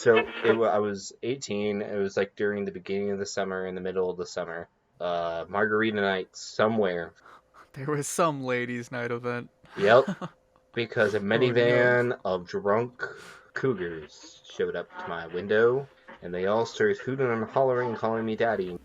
I was 18. It was like during the beginning of the summer, in the middle of the summer. Margarita night somewhere. There was some ladies' night event. Yep, because a Oh no. minivan of drunk cougars showed up to my window, and they all started hooting and hollering, calling me daddy.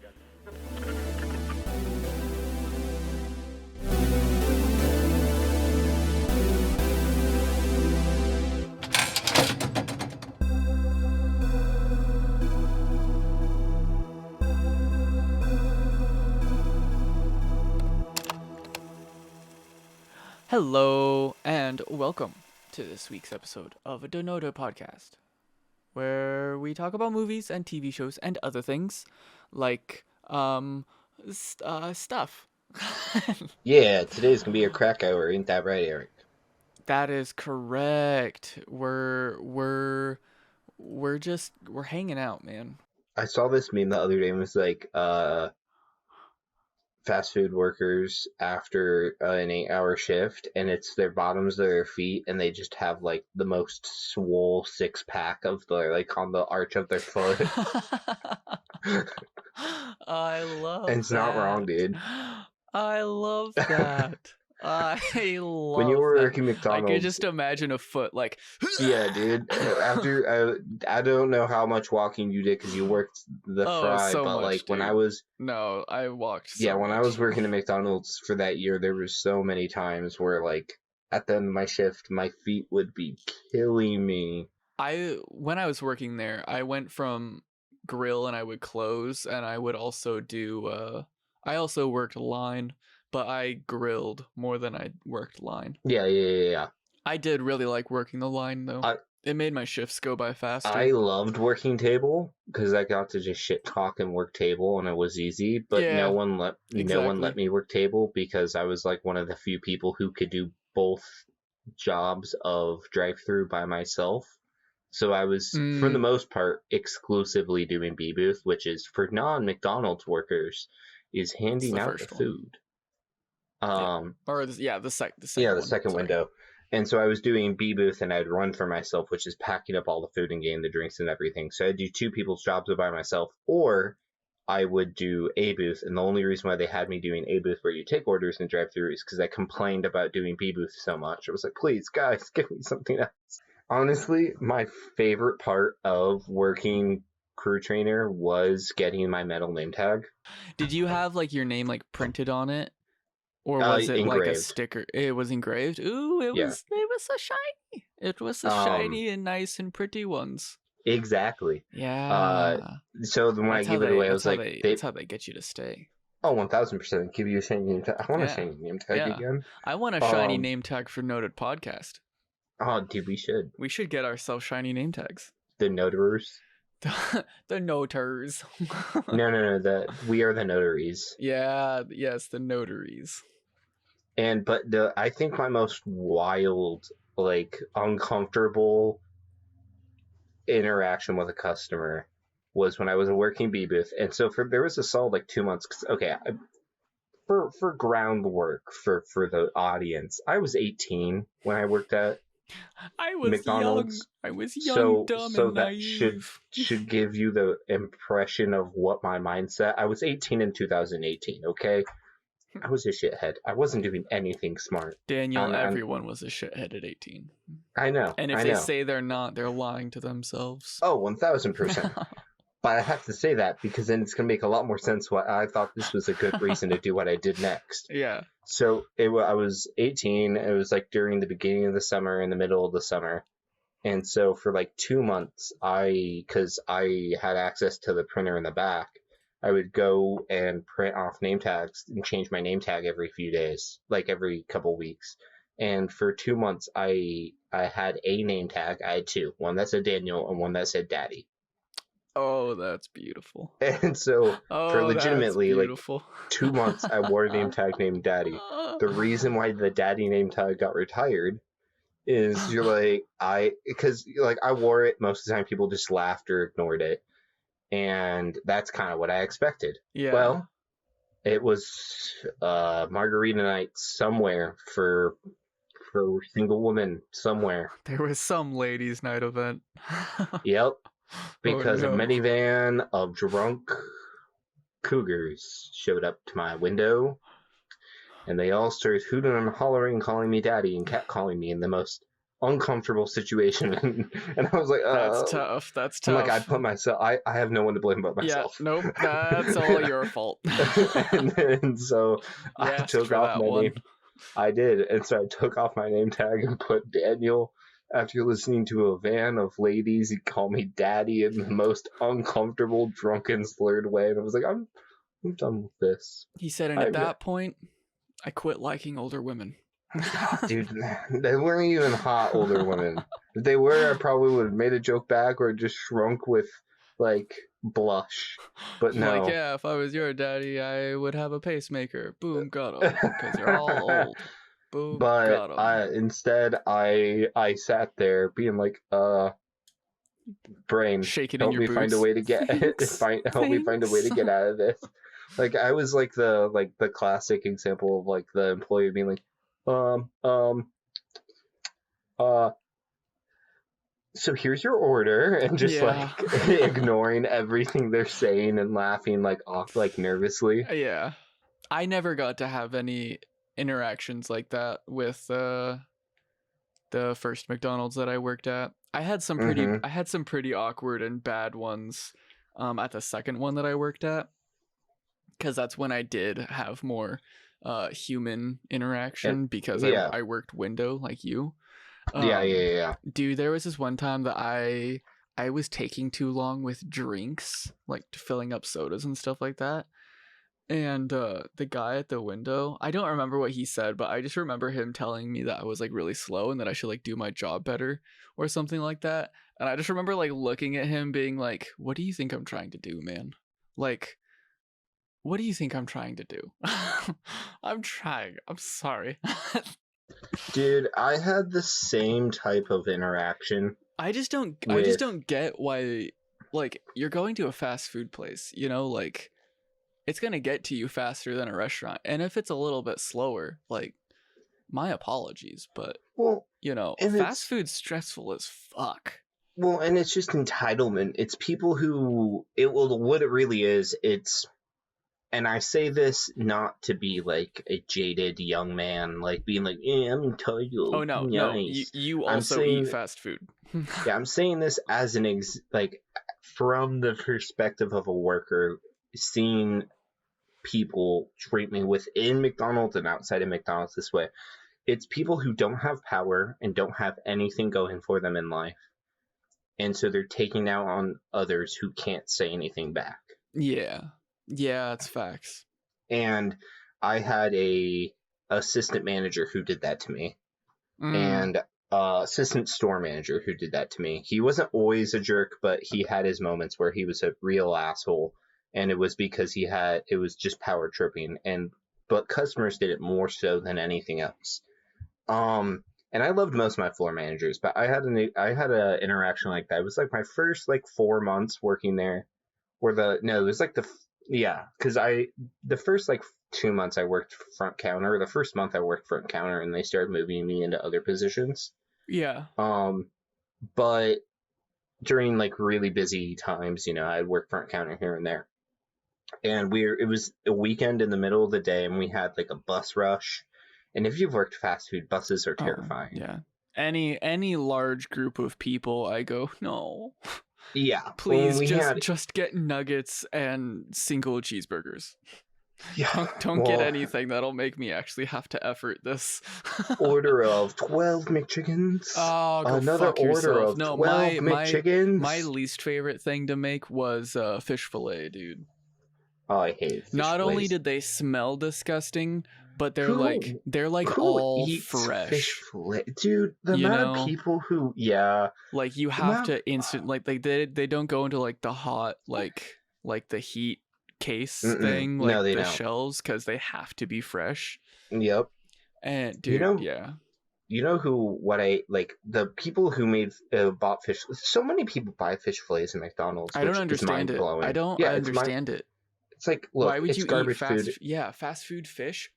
Hello and welcome to this week's episode of a Donodo podcast, where we talk about movies and TV shows and other things like stuff. Yeah, today's gonna be a crack hour, ain't that right, Eric? That is correct. We're hanging out, man. I saw this meme the other day and it was like, fast food workers after an 8-hour shift, and it's their bottoms of their feet, and they just have like the most swole 6-pack of their like on the arch of their foot. I love And it's not wrong, dude. I love that. I love When you were that. working I McDonald's, could just imagine a foot like. yeah, dude. After I don't know how much walking you did because you worked the fry, so but much, like when dude. I was No, I walked. when I was working at McDonald's for that year, there was so many times where like at the end of my shift, my feet would be killing me. When I was working there, I went from grill and I would close, and I would also do. I also worked line, but I grilled more than I worked line. Yeah. I did really like working the line though. It made my shifts go by faster. I loved working table because I got to just shit talk and work table, and it was easy. But Yeah, no one let exactly. me work table because I was like one of the few people who could do both jobs of drive-through by myself. So I was, for the most part, exclusively doing B booth, which is for non-McDonald's workers, is handing out the food. The second window. And so I was doing B booth, and I'd run for myself, which is packing up all the food and getting the drinks and everything. So I'd do two people's jobs by myself, or I would do A booth. And the only reason why they had me doing A booth where you take orders and drive through is because I complained about doing B booth so much. I was like, please, guys, give me something else. Honestly, my favorite part of working crew trainer was getting my metal name tag. Did you have like your name like printed on it? Or was it engraved. like a sticker? It was engraved? Ooh, it was so shiny. It was so shiny and nice and pretty ones. Exactly. Yeah. So when I gave it away, I was like, that's how they get you to stay. Oh, 1000%. Give you a shiny name tag. I want a shiny name tag again. I want a shiny name tag for Noted Podcast. Oh, dude, we should. We should get ourselves shiny name tags. The Notarers. The Noters. No. We are the Notaries. Yeah, yes, the Notaries. But I think my most wild, like, uncomfortable interaction with a customer was when I was working B booth. And so there was a solid like 2 months. For groundwork for the audience, I was 18 when I worked at McDonald's. I was young, dumb, and that naive. should give you the impression of what my mindset. I was 18 in 2018. Okay. I was a shithead. I wasn't doing anything smart. Daniel, everyone was a shithead at 18. I know. And if they say they're not, they're lying to themselves. Oh, 1000%. But I have to say that because then it's going to make a lot more sense why I thought this was a good reason to do what I did next. Yeah. So I was 18. It was like during the beginning of the summer, in the middle of the summer. And so for like 2 months, because I had access to the printer in the back, I would go and print off name tags and change my name tag every few days, like every couple weeks. And for 2 months, I had a name tag. I had two, one that said Daniel and one that said Daddy. Oh, that's beautiful. And so for legitimately like 2 months, I wore a name tag named Daddy. The reason why the Daddy name tag got retired is because I wore it most of the time. People just laughed or ignored it. And that's kind of what I expected. Yeah. Well, it was margarita night somewhere for single women somewhere. There was some ladies' night event. Yep. because a no. minivan of drunk Cougars showed up to my window, and they all started hooting and hollering, calling me daddy, and catcalling me in the most uncomfortable situation. And I was like, That's tough. That's I'm like, tough. I have no one to blame but Yeah, myself. nope. That's all your fault. and so You I asked took for off that my one. name. I did, and so I took off my name tag and put Daniel. After listening to a van of ladies, he called me daddy in the most uncomfortable, drunken, slurred way, and I was like, I'm done with this. He said, and at that point, I quit liking older women. Dude, they weren't even hot older women. If they were, I probably would have made a joke back or just shrunk with, like, blush. But no. Like, yeah, if I was your daddy, I would have a pacemaker. Boom, got him. Because you're all old. Boom, got him. Instead, I sat there being like, brain, shaking help in your me boots. find a way to get help me find a way to get out of this. Like, I was like the classic example of like the employee being like, so here's your order, and just like ignoring everything they're saying and laughing like off like nervously. Yeah, I never got to have any interactions like that with the first McDonald's that I worked at. I had some pretty awkward and bad ones at the second one that I worked at, because that's when I did have more human interaction, because I worked window like you. Yeah. Dude, there was this one time that I was taking too long with drinks, like filling up sodas and stuff like that. And the guy at the window, I don't remember what he said, but I just remember him telling me that I was like really slow and that I should like do my job better or something like that. And I just remember like looking at him being like, what do you think I'm trying to do, man? Like, what do you think I'm trying to do? I'm trying. I'm sorry. Dude, I had the same type of interaction. I just don't get why, like, you're going to a fast food place, you know, like, it's gonna get to you faster than a restaurant. And if it's a little bit slower, like, my apologies, but, well, you know, fast food's stressful as fuck. Well, and it's just entitlement. It's people who, what it really is, it's, and I say this not to be like a jaded young man, like being like, yeah, I'm entitled. Oh, no, nice. no, you also eat fast food. Yeah, I'm saying this as an, like, from the perspective of a worker, seeing people treat me within McDonald's and outside of McDonald's this way. It's people who don't have power and don't have anything going for them in life. And so they're taking out on others who can't say anything back. Yeah, that's facts. And I had a assistant manager who did that to me. And assistant store manager who did that to me. He wasn't always a jerk, but he had his moments where he was a real asshole. And it was because it was just power tripping. But customers did it more so than anything else. And I loved most of my floor managers, but I had an interaction like that. It was like my first like 4 months working there, because the first like 2 months I worked front counter. The first month I worked front counter, and they started moving me into other positions. Yeah. But during like really busy times, you know, I'd work front counter here and there. And it was a weekend in the middle of the day, and we had like a bus rush. And if you've worked fast food, buses are terrifying. Yeah. Any large group of people, I go, no. Yeah. Please just get nuggets and single cheeseburgers. Yeah. Don't get anything that'll make me actually have to effort this. Order of 12 McChickens. Oh, go another fuck order yourself. of No, 12 McChickens. My least favorite thing to make was fish fillet, dude. Oh, I hate fish Not fillets. only did they smell disgusting, but they're like who all eats fresh. Fish fillet? Dude, the amount of people who, like you have to they don't go into like the hot like the heat case thing, like the shells, because they have to be fresh. Yep. And dude, you know the people who bought fish. So many people buy fish fillets in McDonald's. I don't understand it. I don't understand it. It's like, look, why would you garbage eat food. Fast food fish?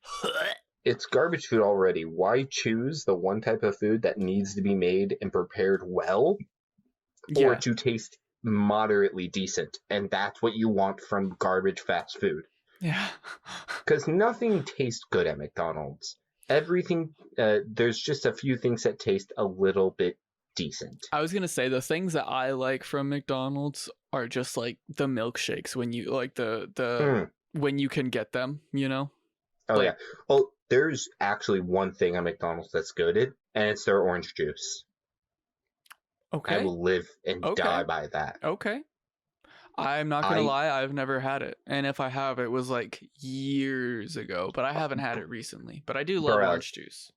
It's garbage food already. Why choose the one type of food that needs to be made and prepared well, or to taste moderately decent, and that's what you want from garbage fast food. Yeah. Because nothing tastes good at McDonald's. Everything, there's just a few things that taste a little bit decent. I was gonna say the things that I like from McDonald's are just like the milkshakes when you like the when you can get them, you know? Oh, Like- yeah. Oh, there's actually one thing at McDonald's that's good, and it's their orange juice. I Okay. will live and Okay. die by that. Okay. I'm not gonna lie, I've never had it. And if I have, it was like years ago. But I haven't had it recently. But I do love Bruh. orange juice.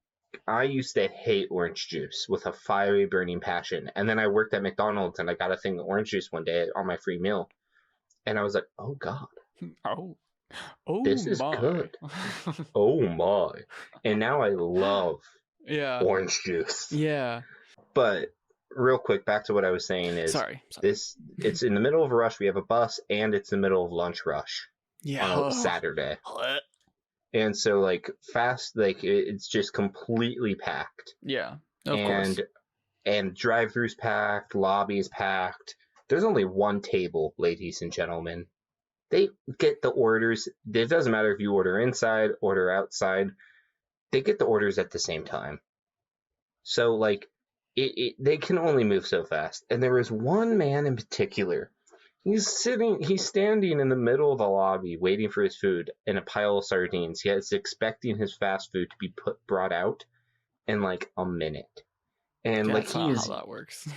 I used to hate orange juice with a fiery, burning passion. And then I worked at McDonald's and I got a thing of orange juice one day on my free meal. And I was like, oh, God, Oh, this is my. good. Oh, my. And now I love Yeah. orange juice. Yeah. But real quick, back to what I was saying is Sorry. it's in the middle of a rush. We have a bus and it's in the middle of lunch rush Yeah. on a Saturday. And so it's just completely packed. Yeah. Of course. And drive-throughs packed, lobbies packed. There's only one table, ladies and gentlemen. They get the orders. It doesn't matter if you order inside, order outside. They get the orders at the same time. So they can only move so fast. And there was one man in particular. He's standing in the middle of the lobby waiting for his food in a pile of sardines. He's expecting his fast food to be brought out in like a minute. And Yeah, like that's not how that works.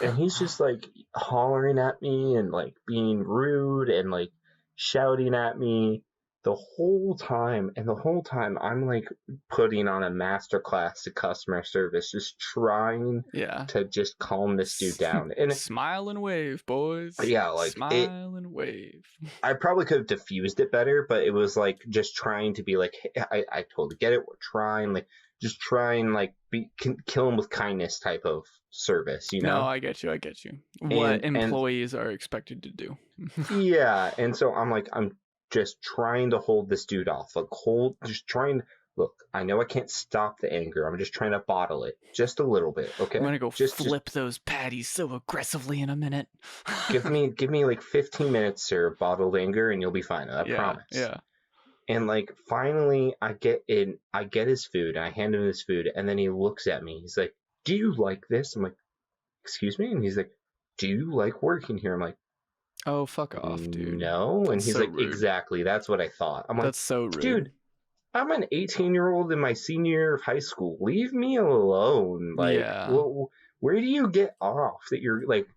And he's just like hollering at me and like being rude and like shouting at me the whole time. And the whole time I'm like putting on a masterclass to customer service, just trying to just calm this dude down. And smile and wave, boys. Yeah, like smile and wave. I probably could have diffused it better, but it was like just trying to be like, hey, I totally get it. We're trying, like, just try and like kill him with kindness type of service, you know? No, I get you. What employees are expected to do. Yeah, and so I'm just trying to hold this dude off. Look, I know I can't stop the anger. I'm just trying to bottle it just a little bit, okay? I'm gonna go flip those patties so aggressively in a minute. give me like 15 minutes, sir, of bottled anger, and you'll be fine. I promise. Yeah. And like finally I get his food, and I hand him his food, and then he looks at me. He's like, "Do you like this?" I'm like, "Excuse me?" And he's like, "Do you like working here?" I'm like, "Oh, fuck off, dude." No. And he's so like, rude. "Exactly, that's what I thought." I'm like, "That's so rude." Dude, I'm an 18-year-old in my senior year of high school. Leave me alone. Like, where do you get off that you're like,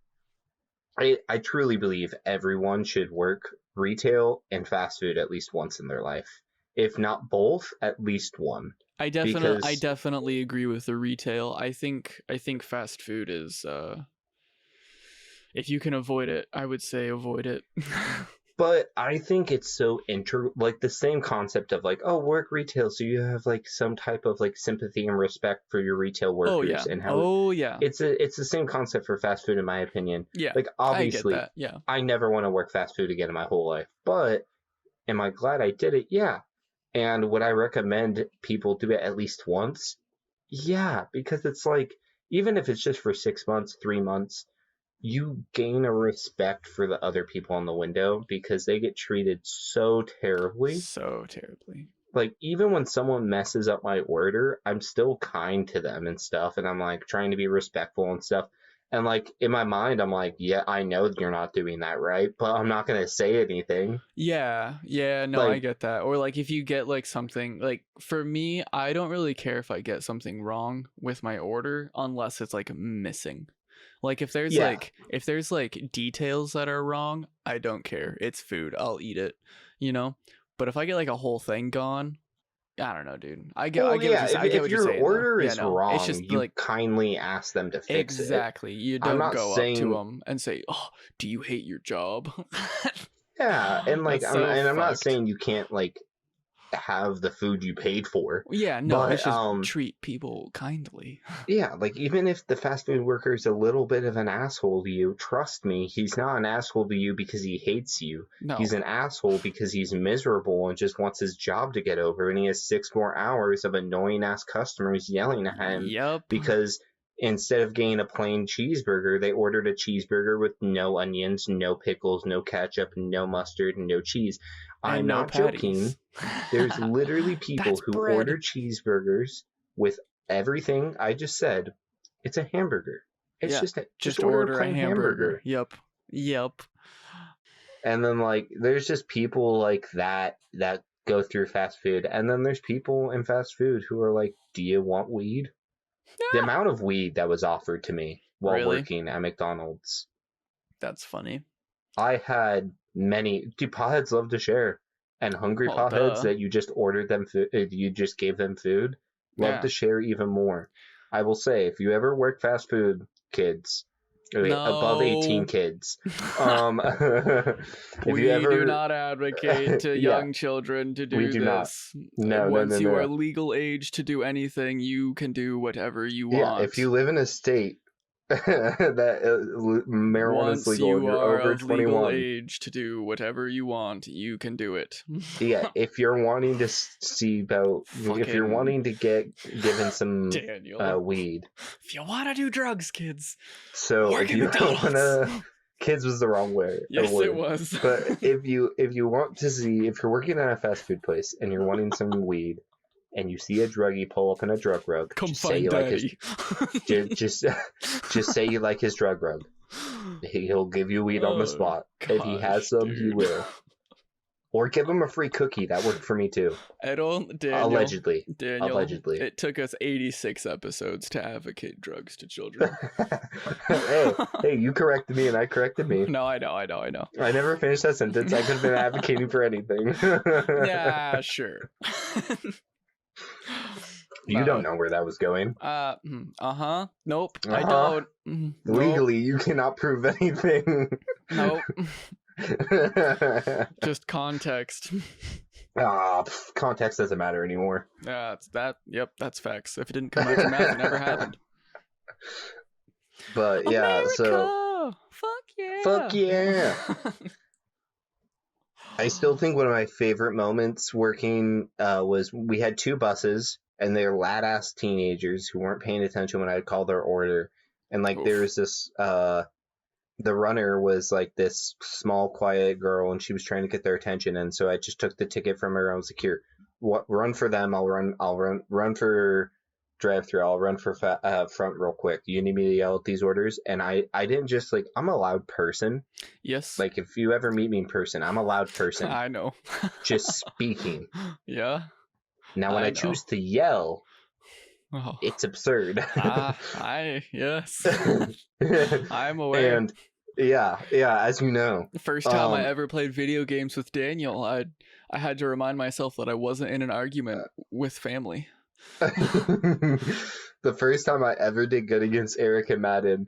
I truly believe everyone should work retail and fast food at least once in their life. If not both, at least one. I definitely agree with the retail. I think fast food is if you can avoid it, I would say avoid it. But I think it's so like the same concept of like, oh, work retail, so you have like some type of like sympathy and respect for your retail workers and how it's the same concept for fast food in my opinion. Yeah. Like obviously I get that. Yeah. I never want to work fast food again in my whole life. But am I glad I did it? Yeah. And would I recommend people do it at least once? Yeah, because it's like even if it's just for 6 months, 3 months, you gain a respect for the other people in the window because they get treated so terribly. So terribly. Like, even when someone messes up my order, I'm still kind to them and stuff, and I'm, like, trying to be respectful and stuff. And, like, in my mind, I'm like, yeah, I know you're not doing that right, but I'm not going to say anything. Yeah, no, like, I get that. Or, like, if you get, like, something, like, for me, I don't really care if I get something wrong with my order unless it's, like, missing. Like if there's like details that are wrong, I don't care. It's food. I'll eat it, you know? But if I get like a whole thing gone, I don't know, dude. I get what you're saying. If your order is wrong, it's just you like kindly ask them to fix it. Exactly. You don't go up to them and say, "Oh, do you hate your job?" Yeah, and like I'm not saying you can't like have the food you paid for. Yeah, no, but, it's just treat people kindly. Yeah, like even if the fast food worker is a little bit of an asshole to you, trust me, he's not an asshole to you because he hates you. No. He's an asshole because he's miserable and just wants his job to get over, and he has 6 more hours of annoying ass customers yelling at him. Yep. Because instead of getting a plain cheeseburger, they ordered a cheeseburger with no onions, no pickles, no ketchup, no mustard, no cheese. And I'm no not joking. patties. There's literally people That's who bread. order cheeseburgers with everything I just said. It's a hamburger. It's Yeah, just order a plain hamburger. Yep. And then like there's just people like that go through fast food, and then there's people in fast food who are like, "Do you want weed?" The amount of weed that was offered to me while Really? working at McDonald's. That's funny. I had many. Dude, potheads love to share, and hungry Well, potheads duh. that you just ordered them food, you just gave them food, love Yeah. to share even more. I will say, if you ever work fast food, kids, above 18 No. kids, if We you ever do not advocate to Yeah, young children to do we do not. this. No, Once you no. are legal age to do anything, you can do whatever you want. Yeah, if you live in a state that marijuana Once is legal and you you're are over of legal 21, age to do whatever you want, you can do it. yeah, if you're wanting to see about, if you're Fucking wanting to get given some Daniel. weed, If you want to do drugs, kids, so work if at you McDonald's. wanna, kids was the wrong way. Yes, word. it was. But if you want to see, if you're working at a fast food place and you're wanting some weed, and you see a druggie pull up in a drug rug, Come just say find you like his, Daddy. just say you like his drug rug. He'll give you weed on the spot. If he has some, he dude. will. Or give him a free cookie. That worked for me too. Daniel, Allegedly. Allegedly. It took us 86 episodes to advocate drugs to children. hey, you corrected me and I corrected me. No, I know. I never finished that sentence. I could have been advocating for anything. Yeah, sure. You don't know where that was going. Nope, I Uh-huh. don't. Legally, you cannot prove anything. Nope. Just context. Context doesn't matter anymore. It's that. Yep, that's facts. If it didn't come out your mouth, it never happened. But yeah, America! so Fuck yeah! I still think one of my favorite moments working was we had two buses, and they're lad-ass teenagers who weren't paying attention when I'd call their order. And like Oof. there was this the runner was like this small, quiet girl, and she was trying to get their attention, and so I just took the ticket from her. I was like, "Here, run for them. I'll run for drive-through. I'll run for front real quick. You need me to yell at these orders?" And I didn't just like, I'm a loud person. Yes. Like if you ever meet me in person, I'm a loud person. I know. Just speaking. Yeah. Now when I choose to yell, it's absurd. Yes. I'm aware. And yeah, as you know. The first time I ever played video games with Daniel, I had to remind myself that I wasn't in an argument with family. The first time I ever did good against Eric and Madden,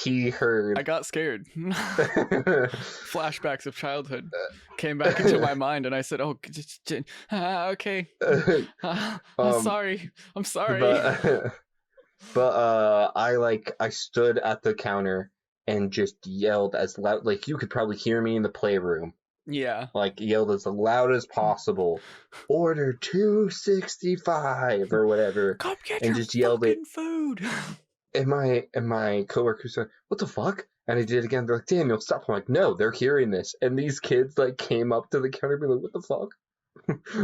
he heard. I got scared. Flashbacks of childhood came back into my mind, and I said, "Oh, okay. I'm sorry. But I stood at the counter and just yelled as loud, like you could probably hear me in the playroom. Yeah. Like yelled as loud as possible. Order 265 or whatever. Come get and your just yelled fucking it. food. And my coworker said, "What the fuck?" And I did it again. They're like, "Daniel, stop." I'm like, "No, they're hearing this." And these kids like came up to the counter and be like, "What the fuck?"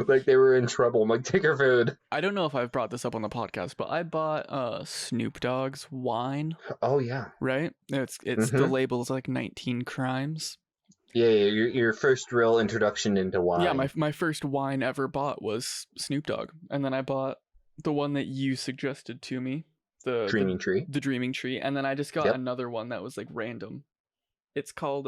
Like they were in trouble. I'm like, "Take your food." I don't know if I've brought this up on the podcast, but I bought Snoop Dogg's wine. Oh yeah. Right? It's the label is like 19 crimes. Yeah, your first real introduction into wine. Yeah, my first wine ever bought was Snoop Dogg. And then I bought the one that you suggested to me. The Dreaming Tree. And then I just got another one that was like random. It's called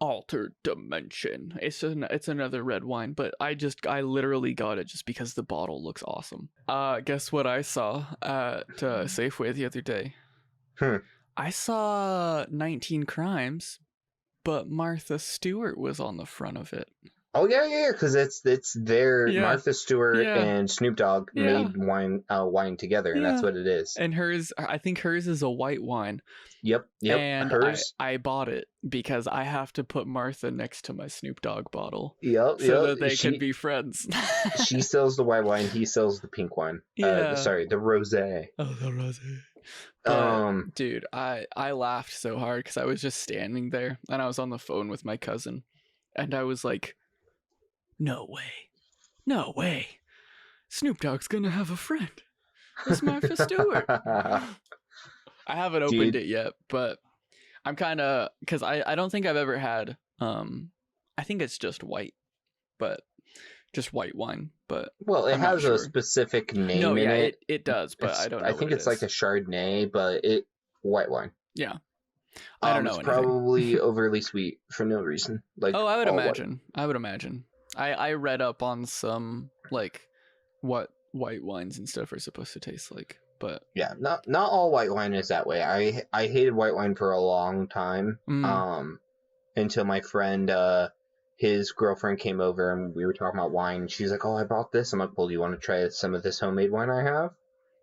Altered Dimension. It's another red wine, but I literally got it just because the bottle looks awesome. Guess what I saw at Safeway the other day? I saw 19 Crimes, but Martha Stewart was on the front of it. Oh yeah, because it's their Yeah, Martha Stewart yeah, and Snoop Dogg yeah, made wine together, and that's yeah. what it is. And hers, I think hers is a white wine. Yep. And Hers. I bought it because I have to put Martha next to my Snoop Dogg bottle so Yep. that they could be friends. She sells the white wine. He sells the pink wine. Yeah. Sorry, the rosé. Oh, the rosé. But Um, dude, I laughed so hard because I was just standing there and I was on the phone with my cousin, and I was like, "No way, no way, Snoop Dogg's gonna have a friend. It's Martha Stewart." I haven't opened dude. it yet, but I'm kind of, because I don't think I've ever had I think it's just white, but just white wine, but Well, it I'm not has a sure. specific name No, in yeah, it. it does, but I don't know I what think it it's like is. a Chardonnay, but white wine. Yeah, I don't know It's anything. probably overly sweet for no reason. Like Oh, all white. I would imagine. I read up on some like what white wines and stuff are supposed to taste like, but Yeah, not all white wine is that way. I hated white wine for a long time. Until my friend his girlfriend came over and we were talking about wine. She's like, "Oh, I bought this." I'm like, "Well, do you want to try some of this homemade wine I have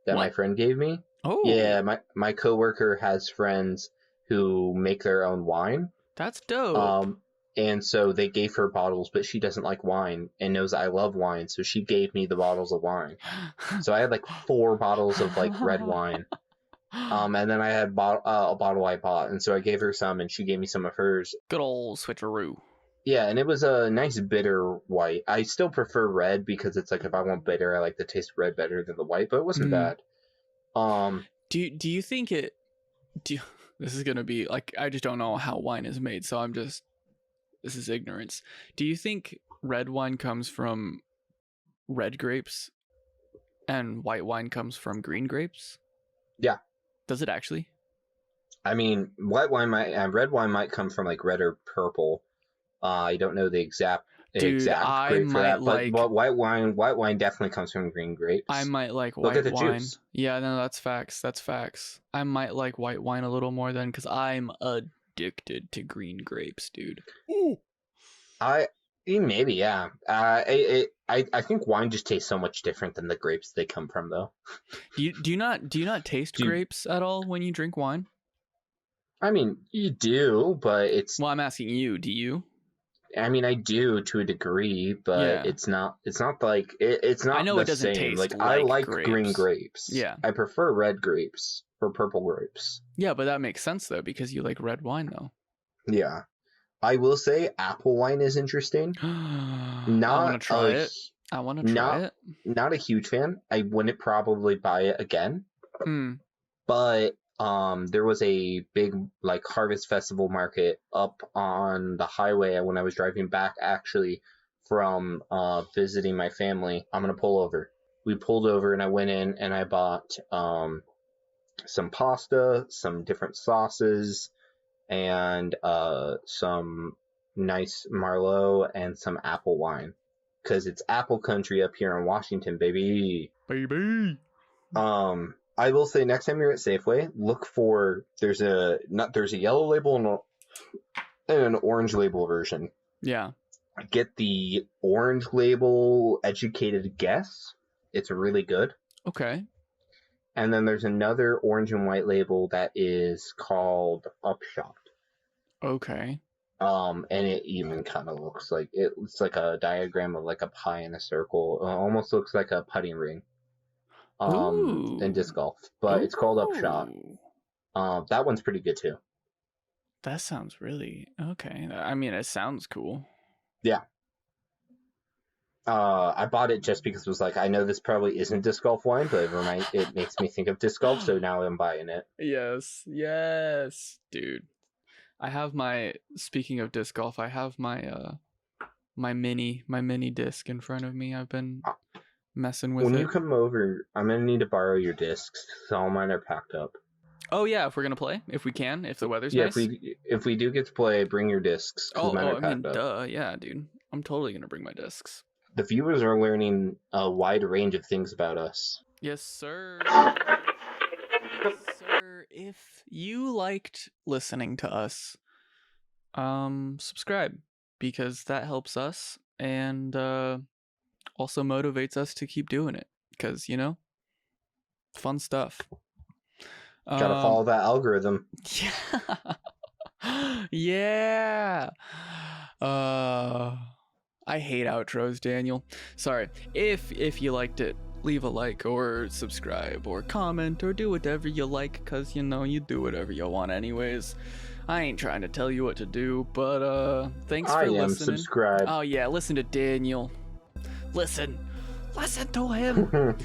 that my what? friend gave me?" Oh, Yeah, my coworker has friends who make their own wine. that's dope. And so they gave her bottles, but she doesn't like wine and knows I love wine, so she gave me the bottles of wine. So I had like 4 bottles of like red wine. And then I had a bottle I bought, and so I gave her some, and she gave me some of hers. Good old switcheroo. Yeah, and it was a nice bitter white. I still prefer red because it's like if I want bitter, I like the taste of red better than the white, but it wasn't bad. Do you think it? This is gonna be like, I just don't know how wine is made, so this is ignorance. Do you think red wine comes from red grapes and white wine comes from green grapes? Yeah. Does it actually? I mean, red wine might come from like red or purple. I don't know the exact Dude, I grape for might that, like. but white wine definitely comes from green grapes. I might like Look at white the wine. juice. Yeah, no, that's facts. That's facts. I might like white wine a little more then, because I'm addicted to green grapes, dude. Ooh. Maybe yeah. I think wine just tastes so much different than the grapes they come from, though. Do you not taste grapes at all when you drink wine? I mean, you do, but it's. Well, I'm asking you. Do you? I mean, I do to a degree, but Yeah. it's not like it's not. I know the it doesn't same. taste I like grapes. green grapes. Yeah. I prefer red grapes or purple grapes. Yeah, but that makes sense though, because you like red wine though. Yeah. I will say apple wine is interesting. I want to try it. I want to try it. Not a huge fan. I wouldn't probably buy it again. But there was a big like harvest festival market up on the highway when I was driving back actually from visiting my family. I'm gonna pull over. We pulled over and I went in and I bought some pasta, some different sauces, and some nice Merlot and some apple wine, because it's apple country up here in Washington, baby. I will say next time you're at Safeway, look for there's a yellow label and an orange label version. Yeah. Get the orange label educated guess. It's really good. Okay. And then there's another orange and white label that is called Upshot. Okay. And it even kind of looks like it's like a diagram of like a pie in a circle. It almost looks like a putting ring. In disc golf, but it's called Upshot. That one's pretty good too. That sounds really okay. I mean, it sounds cool. Yeah. I bought it just because it was like, I know this probably isn't disc golf wine, but it makes me think of disc golf, so now I'm buying it. Yes, dude. I have speaking of disc golf, I have my my mini disc in front of me. I've been messing with it. When you come over, I'm gonna need to borrow your discs, so all mine are packed up. Oh yeah, if we're gonna play, if we can, if the weather's nice. If we do get to play, bring your discs. I mean, duh, yeah, dude. I'm totally gonna bring my discs. The viewers are learning a wide range of things about us. Yes, sir. Yes, sir. If you liked listening to us, subscribe, because that helps us and also motivates us to keep doing it because, fun stuff. Gotta follow that algorithm. Yeah. I hate outros, Daniel. Sorry. If you liked it, leave a like or subscribe or comment or do whatever you like, because you do whatever you want anyways. I ain't trying to tell you what to do, but thanks for listening. Subscribe. Oh yeah, listen to Daniel. Listen to him.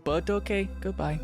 But okay, goodbye.